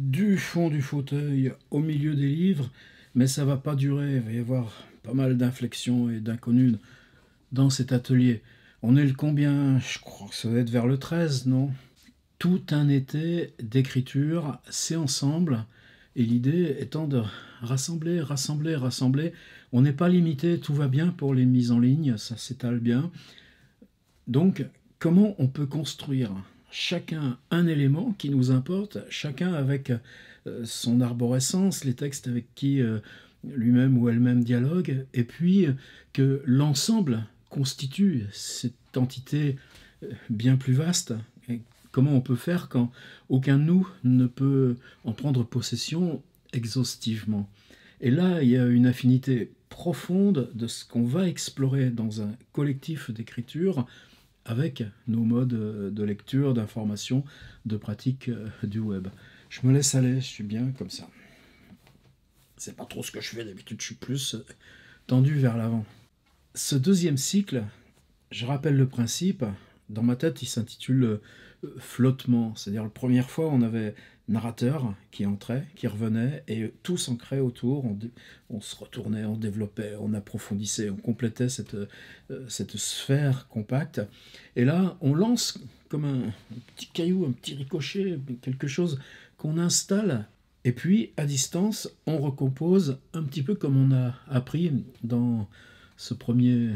du fond du fauteuil au milieu des livres, mais ça va pas durer. Il va y avoir pas mal d'inflexions et d'inconnus dans cet atelier. On est le combien? Je crois que ça va être vers le 13, non? Tout un été d'écriture, c'est ensemble, et l'idée étant de rassembler, rassembler, rassembler. On n'est pas limité, tout va bien pour les mises en ligne, ça s'étale bien. Donc, comment on peut construire chacun un élément qui nous importe, chacun avec son arborescence, les textes avec qui lui-même ou elle-même dialogue, et puis que l'ensemble constitue cette entité bien plus vaste. Et comment on peut faire quand aucun de nous ne peut en prendre possession exhaustivement. Et là, il y a une affinité profonde de ce qu'on va explorer dans un collectif d'écriture avec nos modes de lecture, d'information, de pratique du web. Je me laisse aller, je suis bien comme ça. C'est pas trop ce que je fais d'habitude, je suis plus tendu vers l'avant. Ce deuxième cycle, je rappelle le principe, dans ma tête il s'intitule flottement, c'est-à-dire la première fois on avait narrateur qui entrait, qui revenait, et tout s'ancrait autour, on se retournait, on développait, on approfondissait, on complétait cette sphère compacte. Et là, on lance comme un petit caillou, un petit ricochet, quelque chose qu'on installe, et puis à distance, on recompose un petit peu comme on a appris dans ce premier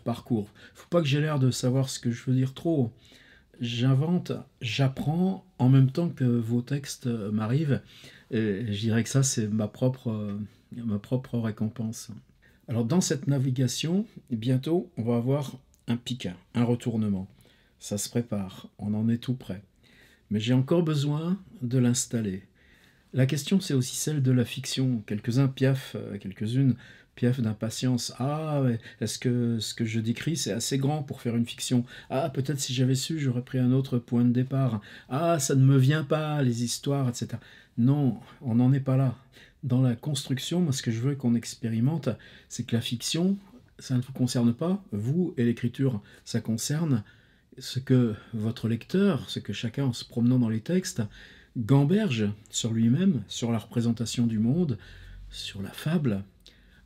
parcours. Faut pas que j'ai l'air de savoir ce que je veux dire trop. J'invente, j'apprends en même temps que vos textes m'arrivent. Et je dirais que ça, c'est ma propre récompense. Alors, dans cette navigation, bientôt, on va avoir un pic, un retournement. Ça se prépare, on en est tout prêt. Mais j'ai encore besoin de l'installer. La question, c'est aussi celle de la fiction. Quelques-uns piaffent, quelques-unes piaffent d'impatience. Ah, est-ce que ce que je décris, c'est assez grand pour faire une fiction? Ah, peut-être si j'avais su, j'aurais pris un autre point de départ. Ah, ça ne me vient pas, les histoires, etc. Non, on n'en est pas là. Dans la construction, moi, ce que je veux qu'on expérimente, c'est que la fiction, ça ne vous concerne pas, vous et l'écriture, ça concerne ce que votre lecteur, ce que chacun en se promenant dans les textes, gamberge sur lui-même, sur la représentation du monde, sur la fable,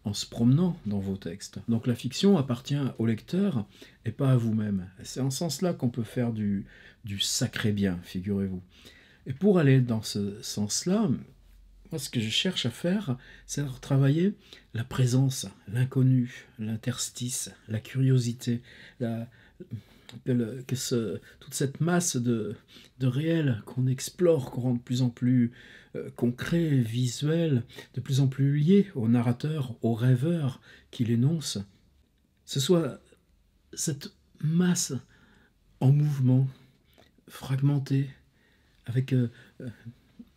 en se promenant dans vos textes. Donc la fiction appartient au lecteur et pas à vous-même. C'est en ce sens-là qu'on peut faire du sacré bien, figurez-vous. Et pour aller dans ce sens-là, moi ce que je cherche à faire, c'est de travailler la présence, l'inconnu, l'interstice, la curiosité, toute cette masse de réel qu'on explore, qu'on rend de plus en plus concret, visuel, de plus en plus lié au narrateur, au rêveur qui l'énonce, ce soit cette masse en mouvement, fragmentée, avec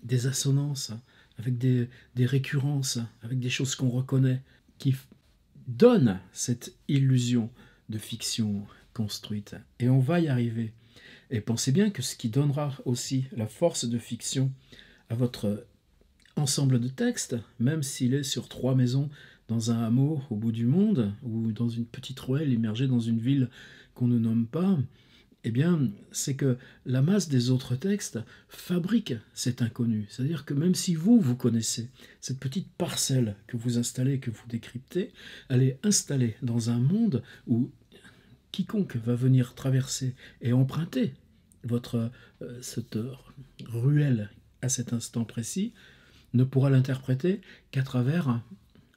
des assonances, avec des récurrences, avec des choses qu'on reconnaît, qui donne cette illusion de fiction construite. Et on va y arriver. Et pensez bien que ce qui donnera aussi la force de fiction à votre ensemble de textes, même s'il est sur 3 maisons dans un hameau au bout du monde, ou dans une petite ruelle immergée dans une ville qu'on ne nomme pas, eh bien, c'est que la masse des autres textes fabrique cet inconnu. C'est-à-dire que même si vous connaissez cette petite parcelle que vous installez, que vous décryptez, elle est installée dans un monde où quiconque va venir traverser et emprunter cette ruelle à cet instant précis ne pourra l'interpréter qu'à travers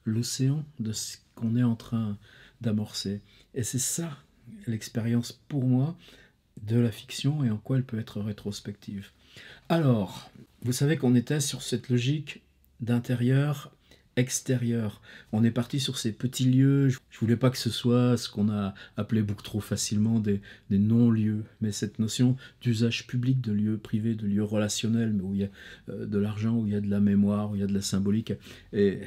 l'océan de ce qu'on est en train d'amorcer. Et c'est ça l'expérience pour moi de la fiction et en quoi elle peut être rétrospective. Alors, vous savez qu'on était sur cette logique d'intérieur extérieur. On est parti sur ces petits lieux. Je voulais pas que ce soit ce qu'on a appelé beaucoup trop facilement des non-lieux, mais cette notion d'usage public, de lieu privé, de lieu relationnel, mais où il y a de l'argent, où il y a de la mémoire, où il y a de la symbolique. Et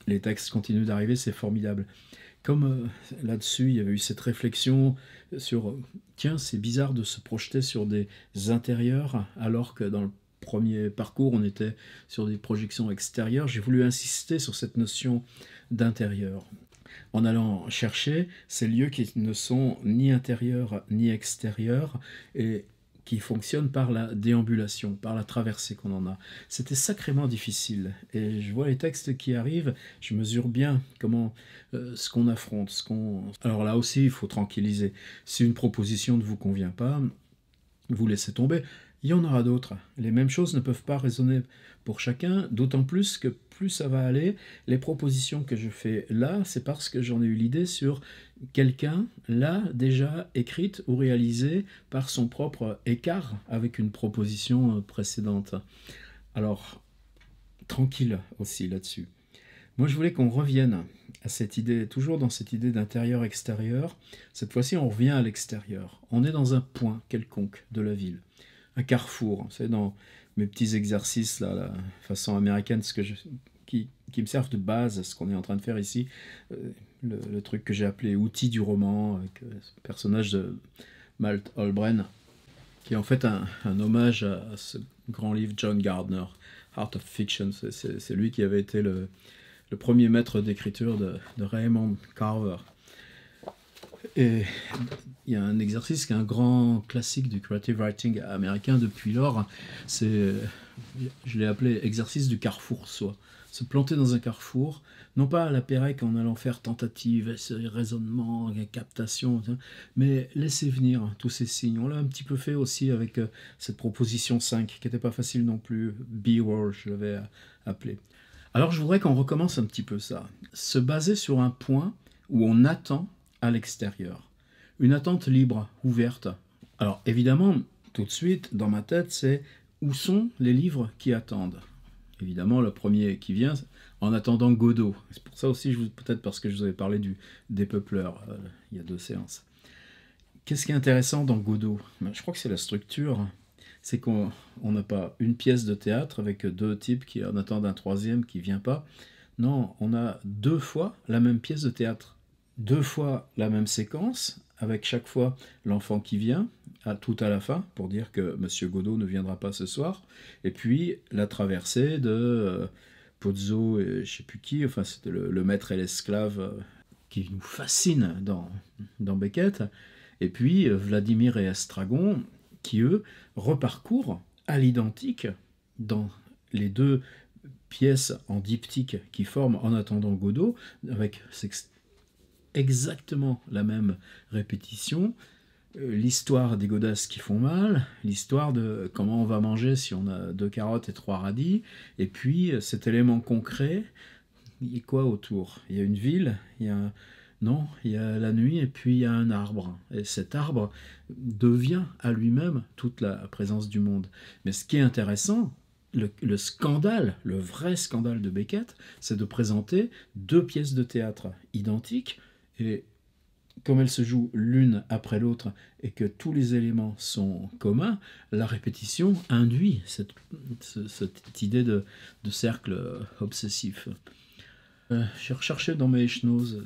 les textes continuent d'arriver, c'est formidable. Comme là-dessus, il y avait eu cette réflexion sur tiens, c'est bizarre de se projeter sur des intérieurs alors que dans le premier parcours, on était sur des projections extérieures. J'ai voulu insister sur cette notion d'intérieur en allant chercher ces lieux qui ne sont ni intérieurs ni extérieurs et qui fonctionne par la déambulation, par la traversée qu'on en a. C'était sacrément difficile. Et je vois les textes qui arrivent, je mesure bien comment ce qu'on affronte. Alors là aussi, il faut tranquilliser. Si une proposition ne vous convient pas, vous laissez tomber. Il y en aura d'autres. Les mêmes choses ne peuvent pas résonner pour chacun, d'autant plus que plus ça va aller, les propositions que je fais là, c'est parce que j'en ai eu l'idée sur quelqu'un, là, déjà écrite ou réalisée par son propre écart avec une proposition précédente. Alors, tranquille aussi là-dessus. Moi, je voulais qu'on revienne à cette idée, toujours dans cette idée d'intérieur-extérieur. Cette fois-ci, on revient à l'extérieur. On est dans un point quelconque de la ville. Un carrefour. C'est dans mes petits exercices, là, la façon américaine, qui me servent de base à ce qu'on est en train de faire ici. Le truc que j'ai appelé outil du roman, avec ce personnage de Malt Holbren, qui est en fait un hommage à ce grand livre John Gardner, Art of Fiction. C'est lui qui avait été le premier maître d'écriture de Raymond Carver. Et il y a un exercice qui est un grand classique du creative writing américain depuis lors, je l'ai appelé exercice du carrefour soi. Se planter dans un carrefour, non pas à la Pérec en allant faire tentative, raisonnement, captation, mais laisser venir tous ces signes. On l'a un petit peu fait aussi avec cette proposition 5, qui n'était pas facile non plus, B-Word, je l'avais appelé. Alors je voudrais qu'on recommence un petit peu ça. Se baser sur un point où on attend à l'extérieur. Une attente libre, ouverte. Alors évidemment, tout de suite, dans ma tête, c'est où sont les livres qui attendent. Évidemment, le premier qui vient, en attendant Godot. C'est pour ça aussi, peut-être parce que je vous avais parlé du Dépeupleur, il y a 2 séances. Qu'est-ce qui est intéressant dans Godot? Je crois que c'est la structure. C'est qu'on n'a pas une pièce de théâtre avec 2 types qui en attendent un troisième qui ne vient pas. Non, on a 2 fois la même pièce de théâtre. 2 fois la même séquence, avec chaque fois l'enfant qui vient, tout à la fin, pour dire que Monsieur Godot ne viendra pas ce soir, et puis la traversée de Pozzo et je ne sais plus qui, enfin c'était le maître et l'esclave qui nous fascine dans Beckett, et puis Vladimir et Estragon, qui eux reparcourent à l'identique dans les 2 pièces en diptyque qui forment En attendant Godot, avec exactement la même répétition, l'histoire des godasses qui font mal, l'histoire de comment on va manger si on a 2 carottes et 3 radis, et puis cet élément concret, il y a quoi autour? Il y a une ville, il y a la nuit, et puis il y a un arbre. Et cet arbre devient à lui-même toute la présence du monde. Mais ce qui est intéressant, le scandale, le vrai scandale de Beckett, c'est de présenter 2 pièces de théâtre identiques, et comme elles se jouent l'une après l'autre et que tous les éléments sont communs, la répétition induit cette idée de cercle obsessif. J'ai recherché dans mes Echnoz.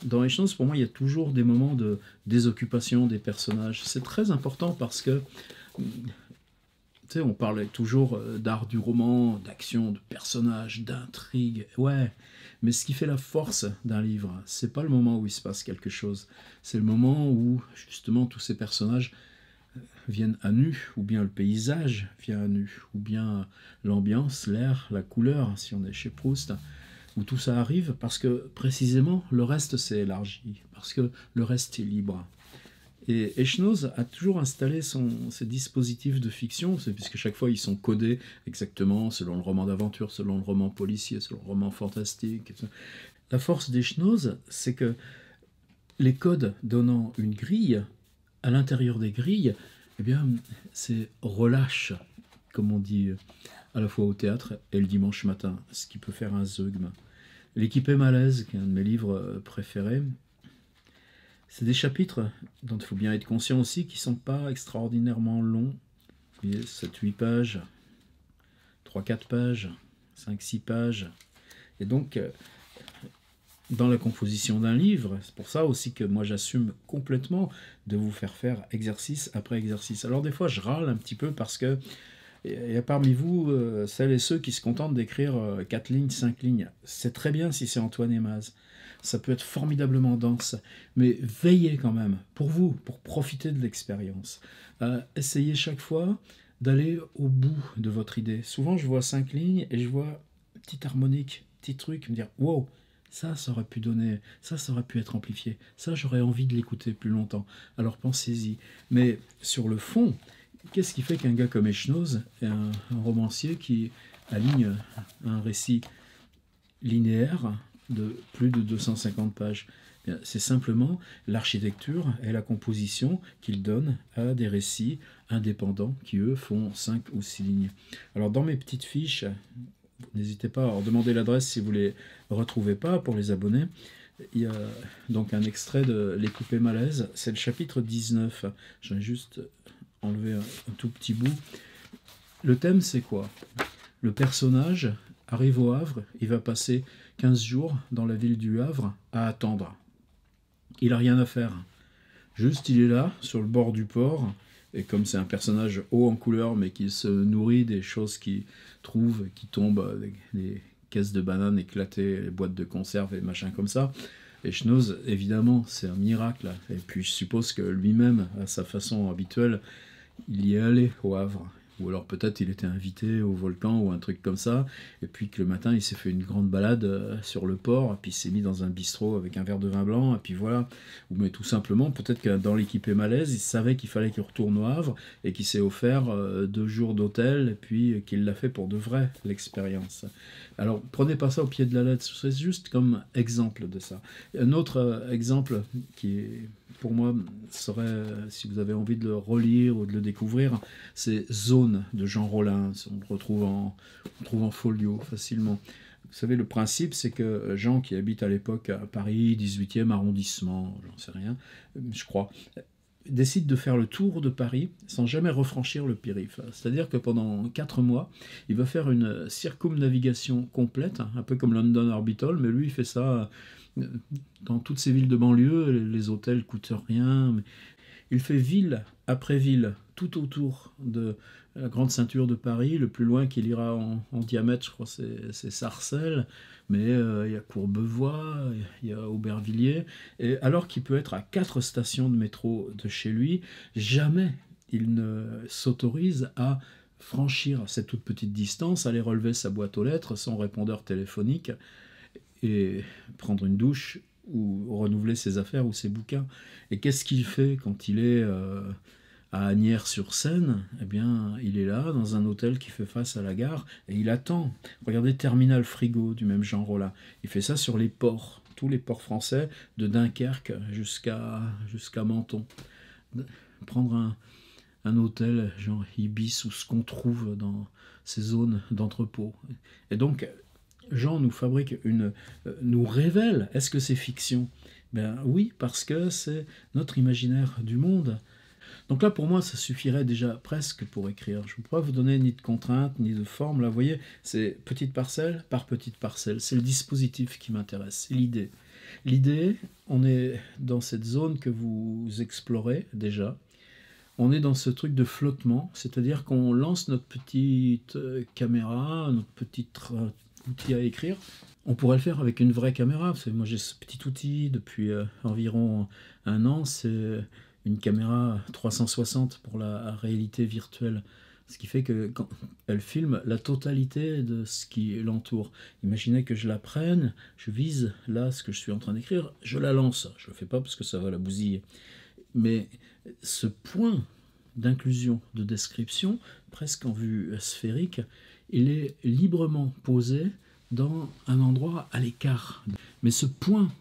Dans Echnoz, pour moi, il y a toujours des moments de désoccupation des personnages. C'est très important parce que, tu sais, on parlait toujours d'art du roman, d'action, de personnages, d'intrigue. Ouais, mais ce qui fait la force d'un livre, c'est pas le moment où il se passe quelque chose. C'est le moment où, justement, tous ces personnages viennent à nu, ou bien le paysage vient à nu, ou bien l'ambiance, l'air, la couleur, si on est chez Proust, où tout ça arrive parce que, précisément, le reste s'est élargi, parce que le reste est libre. Et Echnoz a toujours installé ses dispositifs de fiction, puisque chaque fois ils sont codés exactement selon le roman d'aventure, selon le roman policier, selon le roman fantastique. La force d'Echnoz, c'est que les codes donnant une grille, à l'intérieur des grilles, eh bien, c'est relâche, comme on dit à la fois au théâtre et le dimanche matin, ce qui peut faire un zeugme. L'équipée malaise, qui est un de mes livres préférés, c'est des chapitres dont il faut bien être conscient aussi qui ne sont pas extraordinairement longs. Vous voyez, 7-8 pages, 3-4 pages, 5-6 pages. Et donc, dans la composition d'un livre, c'est pour ça aussi que moi j'assume complètement de vous faire exercice après exercice. Alors des fois je râle un petit peu parce que Il y a parmi vous celles et ceux qui se contentent d'écrire 4 lignes, 5 lignes. C'est très bien si c'est Antoine Aimaz. Ça peut être formidablement dense, mais veillez quand même, pour vous, pour profiter de l'expérience. Essayez chaque fois d'aller au bout de votre idée. Souvent, je vois 5 lignes et je vois une petite harmonique, petit truc, me dire « Wow, ça aurait pu donner, ça aurait pu être amplifié, ça, j'aurais envie de l'écouter plus longtemps. » Alors pensez-y. Mais sur le fond, qu'est-ce qui fait qu'un gars comme Echnoz est un romancier qui aligne un récit linéaire de plus de 250 pages? C'est simplement l'architecture et la composition qu'il donne à des récits indépendants qui, eux, font 5 ou 6 lignes. Alors, dans mes petites fiches, n'hésitez pas à leur demander l'adresse si vous ne les retrouvez pas pour les abonnés. Il y a donc un extrait de L'Épopée malaise, c'est le chapitre 19. J'en ai juste enlevé un tout petit bout. Le thème, c'est quoi? Le personnage arrive au Havre, il va passer 15 jours dans la ville du Havre à attendre. Il n'a rien à faire. Juste, il est là, sur le bord du port, et comme c'est un personnage haut en couleur, mais qui se nourrit des choses qu'il trouve, qui tombent, des caisses de bananes éclatées, les boîtes de conserve et machin comme ça. Et Echnoz, évidemment, c'est un miracle. Et puis je suppose que lui-même, à sa façon habituelle, il y est allé au Havre. Ou alors peut-être il était invité au volcan ou un truc comme ça, et puis que le matin il s'est fait une grande balade sur le port, et puis il s'est mis dans un bistrot avec un verre de vin blanc, et puis voilà. Mais tout simplement, peut-être que dans l'équipée malaise, il savait qu'il fallait qu'il retourne au Havre, et qu'il s'est offert 2 jours d'hôtel, et puis qu'il l'a fait pour de vrai, l'expérience. Alors prenez pas ça au pied de la lettre, c'est juste comme exemple de ça. Un autre exemple qui est, pour moi, serait, si vous avez envie de le relire ou de le découvrir, c'est Zone de Jean Rollin. On le retrouve en folio facilement. Vous savez, le principe, c'est que Jean, qui habite à l'époque à Paris, 18e arrondissement, j'en sais rien, je crois, décide de faire le tour de Paris sans jamais refranchir le périph'. C'est-à-dire que pendant 4 mois, il va faire une circumnavigation complète, un peu comme London Orbital, mais lui, il fait ça dans toutes ces villes de banlieue. Les hôtels coûtent rien. Il fait ville après ville, tout autour de la grande ceinture de Paris. Le plus loin qu'il ira en diamètre, je crois, c'est Sarcelles. Mais il y a Courbevoie, il y a Aubervilliers. Et alors qu'il peut être à 4 stations de métro de chez lui, jamais il ne s'autorise à franchir cette toute petite distance, aller relever sa boîte aux lettres, son répondeur téléphonique, et prendre une douche ou renouveler ses affaires ou ses bouquins. Et qu'est-ce qu'il fait quand il est à Asnières-sur-Seine? Eh bien, il est là, dans un hôtel qui fait face à la gare, et il attend. Regardez Terminal Frigo, du même Jean Rollin. Il fait ça sur les ports, tous les ports français, de Dunkerque jusqu'à Menton. Prendre un hôtel genre Ibis ou ce qu'on trouve dans ces zones d'entrepôt. Et donc, Jean nous révèle, est-ce que c'est fiction? Ben oui, parce que c'est notre imaginaire du monde. Donc là, pour moi, ça suffirait déjà presque pour écrire. Je ne peux pas vous donner ni de contraintes, ni de forme. Là, vous voyez, c'est petite parcelle par petite parcelle. C'est le dispositif qui m'intéresse, c'est l'idée. L'idée, on est dans cette zone que vous explorez déjà. On est dans ce truc de flottement, c'est-à-dire qu'on lance notre petite caméra, notre petit outil à écrire. On pourrait le faire avec une vraie caméra. Parce que moi, j'ai ce petit outil depuis environ 1 an. C'est une caméra 360 pour la réalité virtuelle. Ce qui fait que quand elle filme la totalité de ce qui l'entoure. Imaginez que je la prenne, je vise là ce que je suis en train d'écrire, je la lance. Je ne le fais pas parce que ça va la bousiller. Mais ce point d'inclusion, de description, presque en vue sphérique, il est librement posé dans un endroit à l'écart. Mais ce point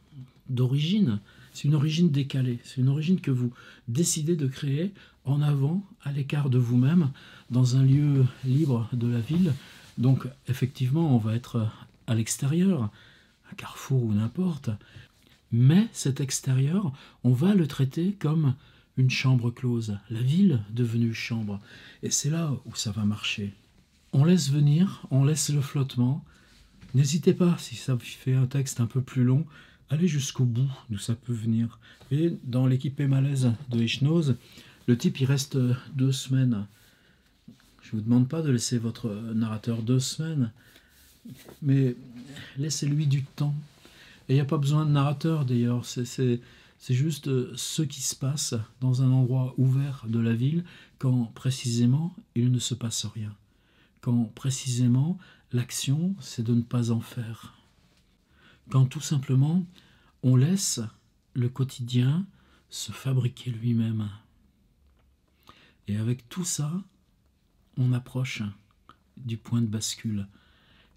d'origine, c'est une origine décalée, c'est une origine que vous décidez de créer en avant, à l'écart de vous-même, dans un lieu libre de la ville. Donc effectivement, on va être à l'extérieur, à Carrefour ou n'importe, mais cet extérieur, on va le traiter comme une chambre close, la ville devenue chambre. Et c'est là où ça va marcher. On laisse venir, on laisse le flottement. N'hésitez pas, si ça fait un texte un peu plus long, allez jusqu'au bout d'où ça peut venir. Et dans l'équipée malaise de Echnoz, le type il reste 2 semaines. Je ne vous demande pas de laisser votre narrateur 2 semaines, mais laissez-lui du temps. Et il n'y a pas besoin de narrateur d'ailleurs, c'est juste ce qui se passe dans un endroit ouvert de la ville quand précisément il ne se passe rien. Quand précisément l'action c'est de ne pas en faire. Quand tout simplement on laisse le quotidien se fabriquer lui-même. Et avec tout ça, on approche du point de bascule.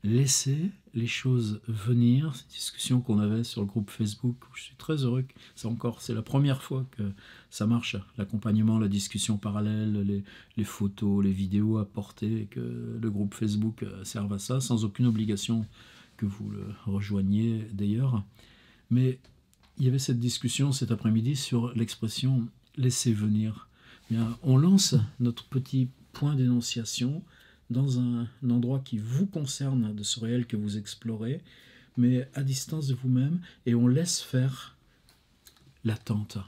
Laisser les choses venir, cette discussion qu'on avait sur le groupe Facebook, où je suis très heureux, c'est la première fois que ça marche, l'accompagnement, la discussion parallèle, les photos, les vidéos apportées, que le groupe Facebook serve à ça, sans aucune obligation que vous le rejoigniez d'ailleurs. Mais il y avait cette discussion cet après-midi sur l'expression « laisser venir ». Bien, on lance notre petit point d'énonciation dans un endroit qui vous concerne de ce réel que vous explorez, mais à distance de vous-même, et on laisse faire l'attente.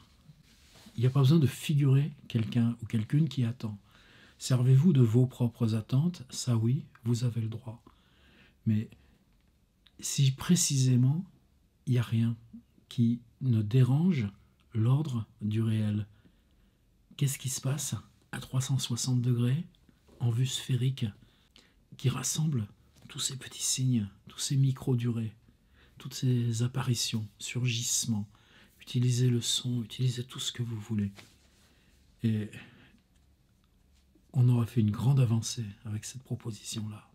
Il n'y a pas besoin de figurer quelqu'un ou quelqu'une qui attend. Servez-vous de vos propres attentes, ça oui, vous avez le droit. Mais si précisément, il n'y a rien qui ne dérange l'ordre du réel, qu'est-ce qui se passe à 360 degrés, en vue sphérique, qui rassemble tous ces petits signes, tous ces micro-durées, toutes ces apparitions, surgissements. Utilisez le son, utilisez tout ce que vous voulez. Et on aura fait une grande avancée avec cette proposition-là.